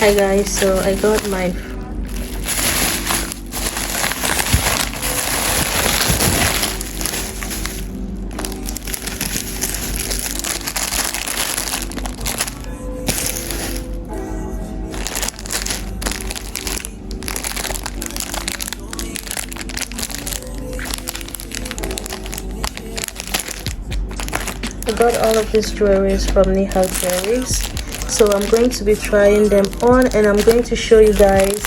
Hi guys, so I got my all of these jewelries from Nihaojewelry. So I'm going to be trying them on, and I'm going to show you guys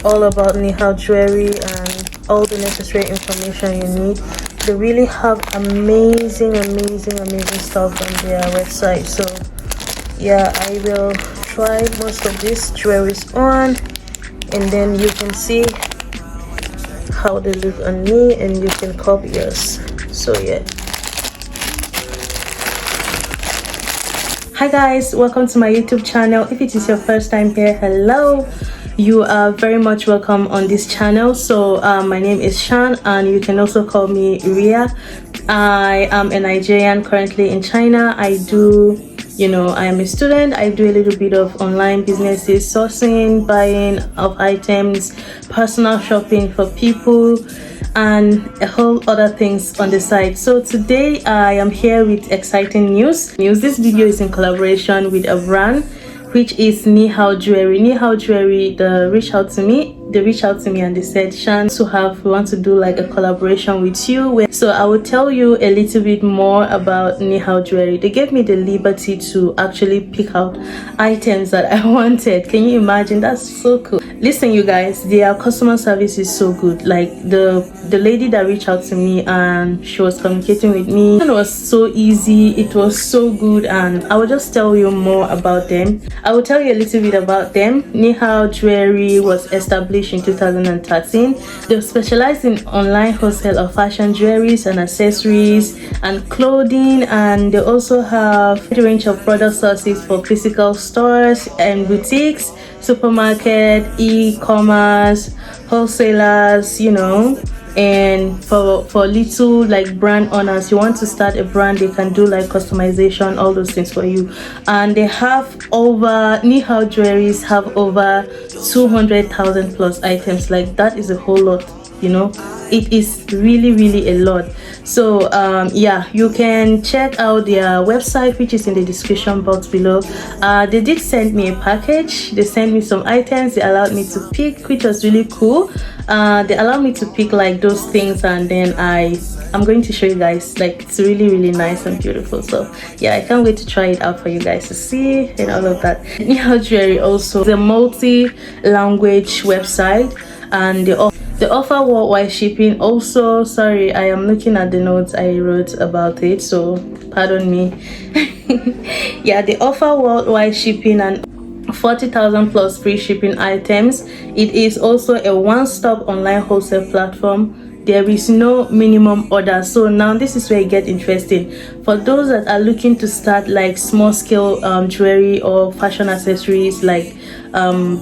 all about Nihaojewelry and all the necessary information you need. They really have amazing stuff on their website. So yeah, I will try most of these jewelries on, and then you can see how they look on me and you can copy yours. So yeah. Hi guys, welcome to my YouTube channel. If it is your first time here, hello, you are very much welcome on this channel. So my name is Shan, and you can also call me Ria. I am a Nigerian currently in China. I do, I am a student. I do a little bit of online businesses, sourcing, buying of items, personal shopping for people, and a whole other things on the side. So today I am here with exciting news. This video is in collaboration with a brand which is Nihaojewelry. Nihaojewelry, they reached out to me and they said, Shan, we want to do like a collaboration with you. So I will tell you a little bit more about Nihaojewelry. They gave me the liberty to actually pick out items that I wanted. Can you imagine? That's so cool. Listen, you guys, their customer service is so good. Like the lady that reached out to me and she was communicating with me, it was so easy, it was so good, and I will just tell you more about them. I will tell you a little bit about them. Nihaojewelry was established in 2013. They specialize in online wholesale of fashion jewelries and accessories and clothing, and they also have a range of product sources for physical stores and boutiques, supermarket, e-commerce, wholesalers, and for little like brand owners, you want to start a brand, they can do like customization, all those things for you. And they have Nihaojewelries have over 200,000 plus items. Like that is a whole lot, it is really a lot. So yeah, you can check out their website, which is in the description box below. They did send me a package. They sent me some items. They allowed me to pick, which was really cool. They allowed me to pick like those things, and then I'm going to show you guys. Like it's really nice and beautiful. So yeah, I can't wait to try it out for you guys to see and all of that. Nihaojewelry also is a multi-language website, and they offer worldwide shipping. Also, sorry, I am looking at the notes I wrote about it, so pardon me. Yeah, they offer worldwide shipping and 40,000 plus free shipping items. It is also a one-stop online wholesale platform. There is no minimum order. So now this is where it gets interesting. For those that are looking to start like small scale jewelry or fashion accessories like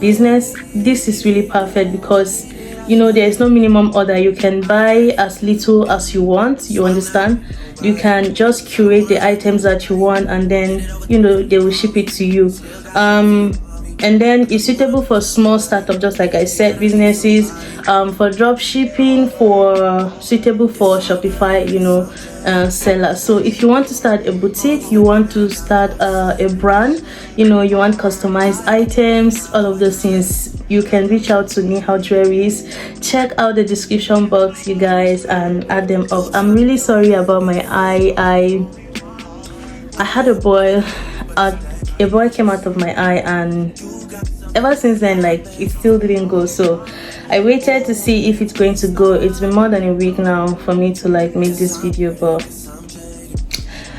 business, this is really perfect because there is no minimum order. You can buy as little as you want, you understand. You can just curate the items that you want, and then they will ship it to you. And then it's suitable for small startup, just like I said, businesses, for drop shipping, suitable for Shopify, sellers. So if you want to start a boutique, you want to start a brand, you want customized items, all of those things, you can reach out to Nihaojewelry. Check out the description box, you guys, and add them up. I'm really sorry about my eye. I had a boil. A boil came out of my eye, and ever since then, like, it still didn't go. So I waited to see if it's going to go. It's been more than a week now for me to like make this video, but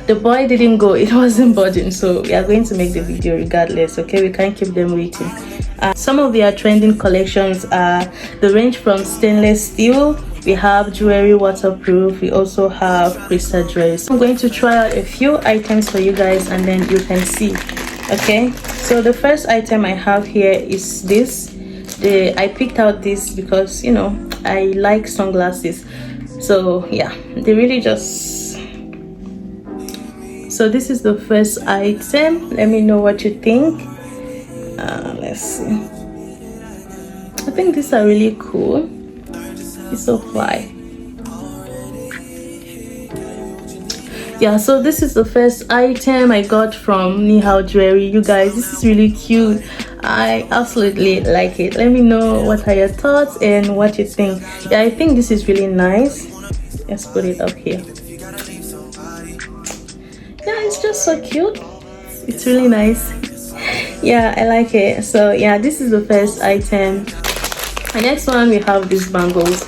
the boil didn't go. It wasn't budding, so we are going to make the video regardless. Okay, we can't keep them waiting. Some of their trending collections are the range from stainless steel. We have jewelry waterproof. We also have crystal jewelry. So I'm going to try out a few items for you guys, and then you can see. Okay, so the first item I have here is this. I picked out this because I like sunglasses. So yeah, they really just. So this is the first item. Let me know what you think. Let's see. I think these are really cool. It's so fly. Yeah, so this is the first item I got from Nihaojewelry. You guys, this is really cute. I absolutely like it. Let me know what are your thoughts and what you think. Yeah, I think this is really nice. Let's put it up here. Yeah, it's just so cute. It's really nice. Yeah, I like it. So yeah, this is the first item. The next one, we have these bangles.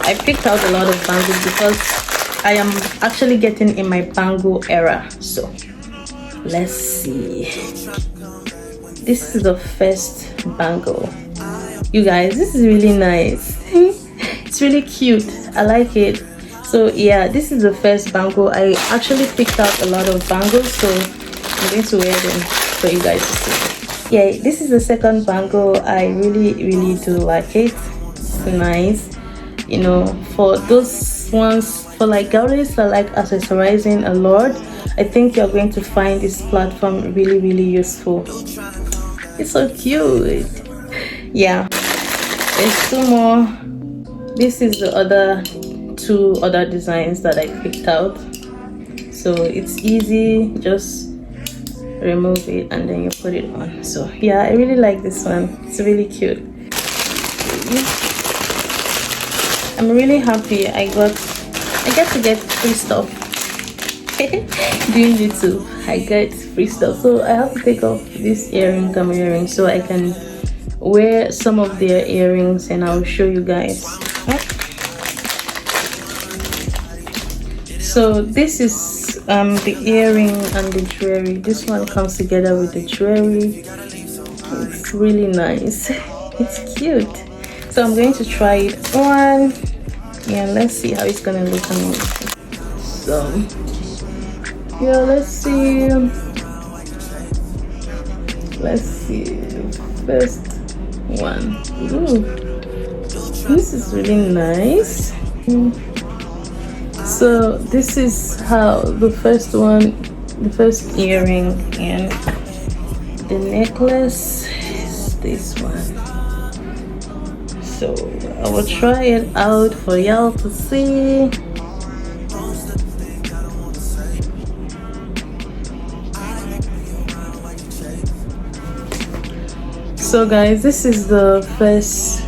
I picked out a lot of bangles because I am actually getting in my bangle era. So let's see. This is the first bangle. You guys, this is really nice. It's really cute. I like it. So yeah, this is the first bangle. I actually picked out a lot of bangles, so I'm going to wear them for you guys to see. Yeah, this is the second bangle. I really do like it. It's nice, you know, for those ones, for like girlies that like accessorizing a lot. I think you're going to find this platform really useful. It's so cute. Yeah, there's two more. This is the other two other designs that I picked out, so it's easy. Just remove it and then you put it on. So yeah, I really like this one. It's really cute. I'm really happy I get to get free stuff doing YouTube. I get free stuff, so I have to take off this earring so I can wear some of their earrings and I'll show you guys. So this is the earring and the jewelry. This one comes together with the jewelry. It's really nice. It's cute. So I'm going to try it on. Yeah, let's see how it's gonna look on me. So yeah, let's see. First one. Ooh, this is really nice. So this is how the first earring and the necklace is this one. So I will try it out for y'all to see. So guys, this is the first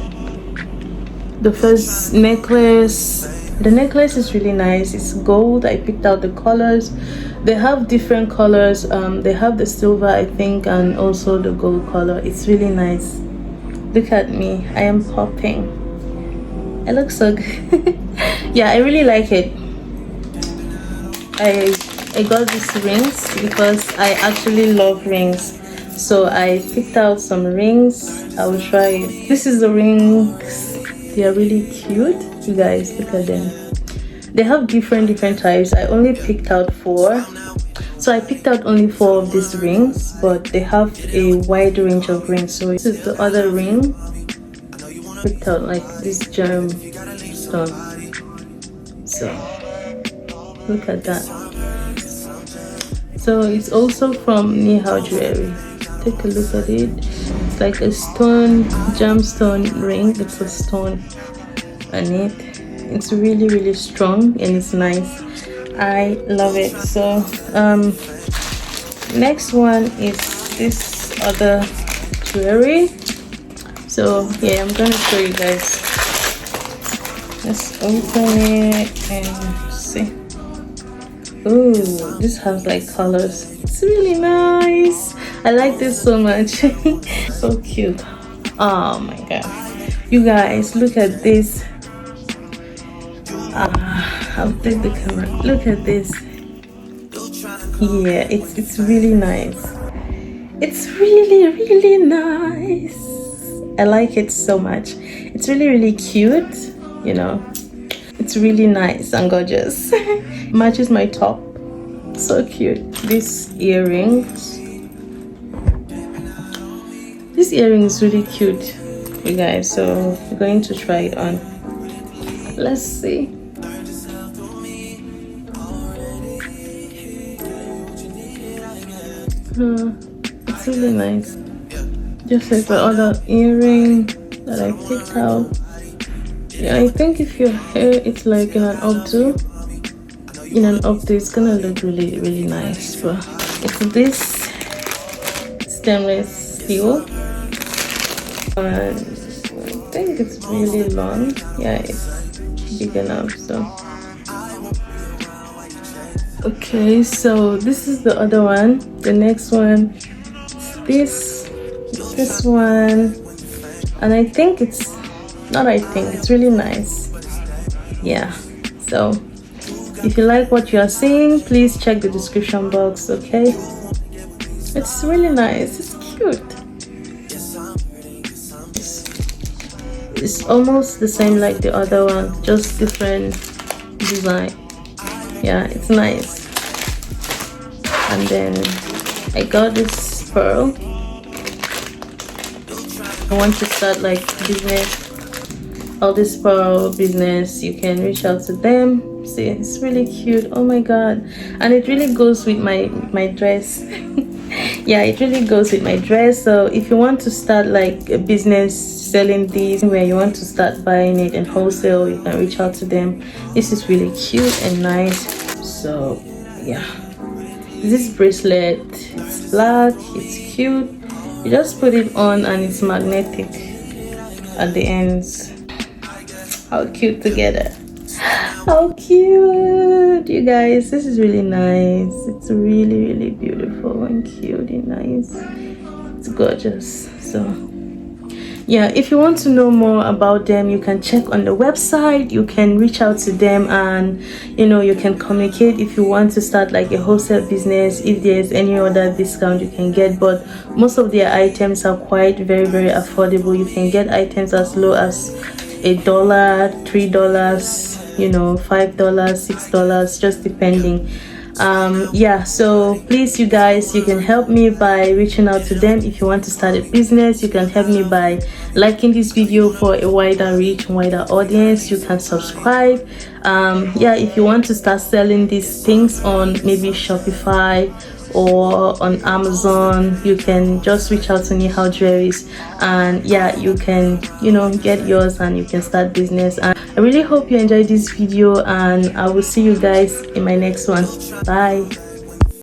necklace. The necklace is really nice. It's gold. I picked out the colors. They have different colors. They have the silver, I think, and also the gold color. It's really nice. Look at me. I am popping. I look so good. Yeah, I really like it. I got these rings because I actually love rings. So I picked out some rings. I will try it. This is the rings. They are really cute. You guys, look at them. They have different types. I only picked out 4. So I picked out only 4 of these rings, but they have a wide range of rings. So this is the other ring. Picked out like this gem stone. So look at that. So it's also from Nihaojewelry. Take a look at it. It's like a stone, gemstone ring. It's a stone on it. It's really strong and it's nice. I love it. So next one is this other jewelry. So yeah, I'm gonna show you guys. Let's open it and see. Ooh, this has like colors. It's really nice. I like this so much. So cute. Oh my god, you guys, look at this. I'll take the camera. Look at this. Yeah, it's really nice. It's really nice. I like it so much. It's really cute, you know. It's really nice and gorgeous. Matches my top. So cute. These earrings. This earring is really cute, you guys. So we're going to try it on. Let's see. It's really nice. just like the other earring that I picked out. Yeah, I think if your hair it's like in an updo, it's gonna look really, really nice. But it's this stainless steel, and I think it's really long. Yeah, it's big enough. So okay, so this is the other one. The next one is this one, and I think it's really nice. Yeah, so if you like what you are seeing, please check the description box. Okay, it's really nice. It's cute. It's almost the same like the other one, just different design. Yeah, it's nice. And then I got this pearl. I want to start like business, all this pearl business. You can reach out to them. See, it's really cute. Oh my god, and it really goes with my dress. Yeah, it really goes with my dress. So if you want to start like a business selling these, where you want to start buying it in wholesale, you can reach out to them. This is really cute and nice. So yeah, this bracelet, it's black, it's cute. You just put it on and it's magnetic at the ends. How cute together. How cute, you guys. This is really nice. It's really, really beautiful and cute and nice. It's gorgeous. So yeah, if you want to know more about them, you can check on the website. You can reach out to them, and you can communicate if you want to start like a wholesale business, if there's any other discount you can get. But most of their items are quite very, very affordable. You can get items as low as $1, $3, $5, $6, just depending. Yeah, so please, you guys, you can help me by reaching out to them. If you want to start a business, you can help me by liking this video for a wider reach, wider audience. You can subscribe. Yeah, if you want to start selling these things on maybe Shopify or on Amazon, you can just reach out to Nihaojewelry, and yeah, you can get yours and you can start business. And I really hope you enjoyed this video, and I will see you guys in my next one. Bye.